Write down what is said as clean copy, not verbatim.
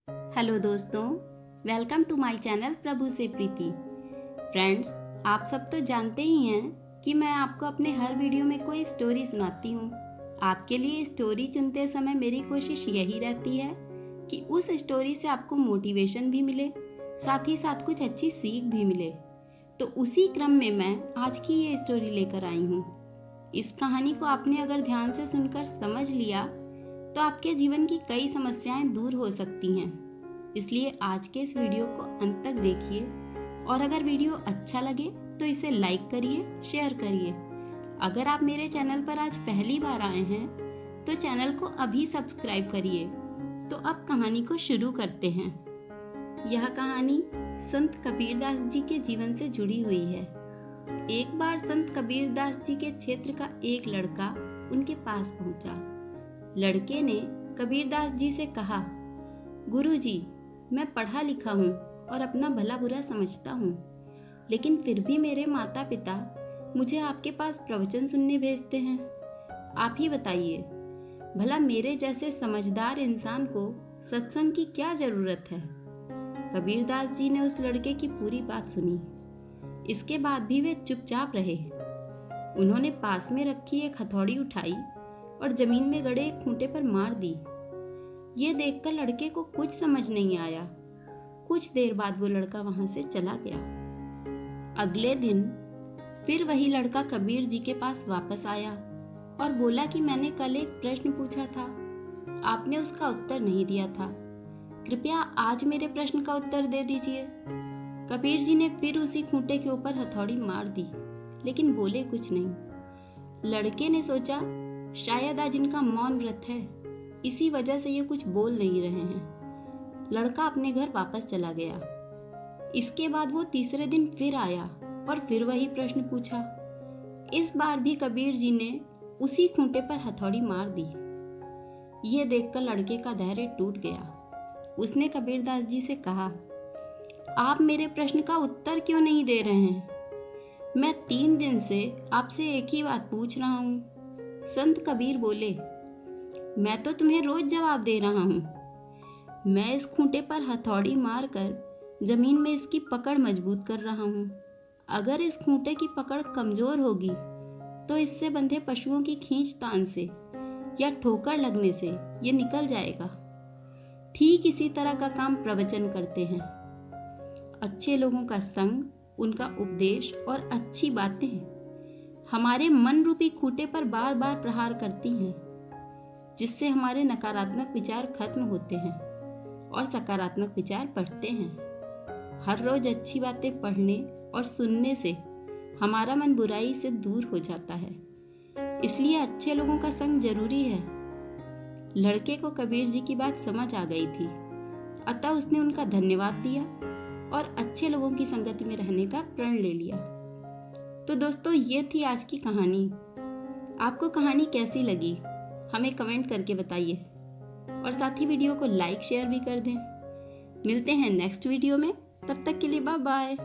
Hello दोस्तों, welcome to my channel प्रभु से प्रीति। Friends, आप सब तो जानते ही हैं कि मैं आपको अपने हर वीडियो में कोई स्टोरी सुनाती हूँ। आपके लिए स्टोरी चुनते समय मेरी कोशिश यही रहती है कि उस स्टोरी से आपको मोटिवेशन भी मिले, साथ ही साथ कुछ अच्छी सीख भी मिले। तो उसी क्रम में मैं आज की ये स्टोरी लेकर आई हूँ। इस कहानी को आपने अगर ध्यान से सुनकर समझ लिया तो आपके जीवन की कई समस्याएं दूर हो सकती हैं। इसलिए आज के इस वीडियो को अंत तक देखिए और अगर वीडियो अच्छा लगे तो इसे लाइक करिए, शेयर करिए। अगर आप मेरे चैनल पर आज पहली बार आए हैं तो चैनल को अभी सब्सक्राइब करिए। तो अब कहानी को शुरू करते हैं। यह कहानी संत कबीरदास जी के जीवन से जुड़ी हुई है। एक बार संत कबीरदास जी के क्षेत्र का एक लड़का उनके पास पहुंचा। लड़के ने कबीरदास जी से कहा, गुरुजी, मैं पढ़ा लिखा हूँ और अपना भला बुरा समझता हूँ, लेकिन फिर भी मेरे माता पिता मुझे आपके पास प्रवचन सुनने भेजते हैं। आप ही बताइए, भला मेरे जैसे समझदार इंसान को सत्संग की क्या जरूरत है। कबीरदास जी ने उस लड़के की पूरी बात सुनी। इसके बाद भी वे चुपचाप रहे। उन्होंने पास में रखी एक हथौड़ी उठाई और जमीन में गड़े एक खूंटे पर मार दी। ये देखकर लड़के को कुछ समझ नहीं आया। कुछ देर बाद वो लड़का वहां से चला गया। अगले दिन फिर वही लड़का कबीर जी के पास वापस आया और बोला कि मैंने कल एक प्रश्न पूछा था, आपने उसका उत्तर नहीं दिया था। कृपया आज मेरे प्रश्न का उत्तर दे दीजिए। कबीर जी ने फिर उसी खूंटे के ऊपर हथौड़ी मार दी, लेकिन बोले कुछ नहीं। लड़के ने सोचा, शायद आज इनका मौन व्रत है, इसी वजह से ये कुछ बोल नहीं रहे हैं। लड़का अपने घर वापस चला गया। इसके बाद वो तीसरे दिन फिर आया और फिर वही प्रश्न पूछा। इस बार भी कबीर जी ने उसी खूंटे पर हथौड़ी मार दी। ये देखकर लड़के का धैर्य टूट गया। उसने कबीरदास जी से कहा, आप मेरे प्रश्न का उत्तर क्यों नहीं दे रहे हैं? मैं 3 दिन से आपसे एक ही बात पूछ रहा हूँ। संत कबीर बोले, मैं तो तुम्हें रोज जवाब दे रहा हूँ। मैं इस खूंटे पर हथौड़ी मारकर जमीन में इसकी पकड़ मजबूत कर रहा हूँ। अगर इस खूंटे की पकड़ कमजोर होगी तो इससे बंधे पशुओं की खींचतान से या ठोकर लगने से ये निकल जाएगा। ठीक इसी तरह का काम प्रवचन करते हैं। अच्छे लोगों का संग, उनका उपदेश और अच्छी बातें हमारे मन रूपी खूंटे पर बार बार प्रहार करती हैं, जिससे हमारे नकारात्मक विचार खत्म होते हैं और सकारात्मक विचार बढ़ते हैं। हर रोज अच्छी बातें पढ़ने और सुनने से हमारा मन बुराई से दूर हो जाता है। इसलिए अच्छे लोगों का संग जरूरी है। लड़के को कबीर जी की बात समझ आ गई थी, अतः उसने उनका धन्यवाद दिया और अच्छे लोगों की संगति में रहने का प्रण ले लिया। तो दोस्तों, ये थी आज की कहानी। आपको कहानी कैसी लगी हमें कमेंट करके बताइए और साथ ही वीडियो को लाइक शेयर भी कर दें। मिलते हैं नेक्स्ट वीडियो में, तब तक के लिए बाय बाय।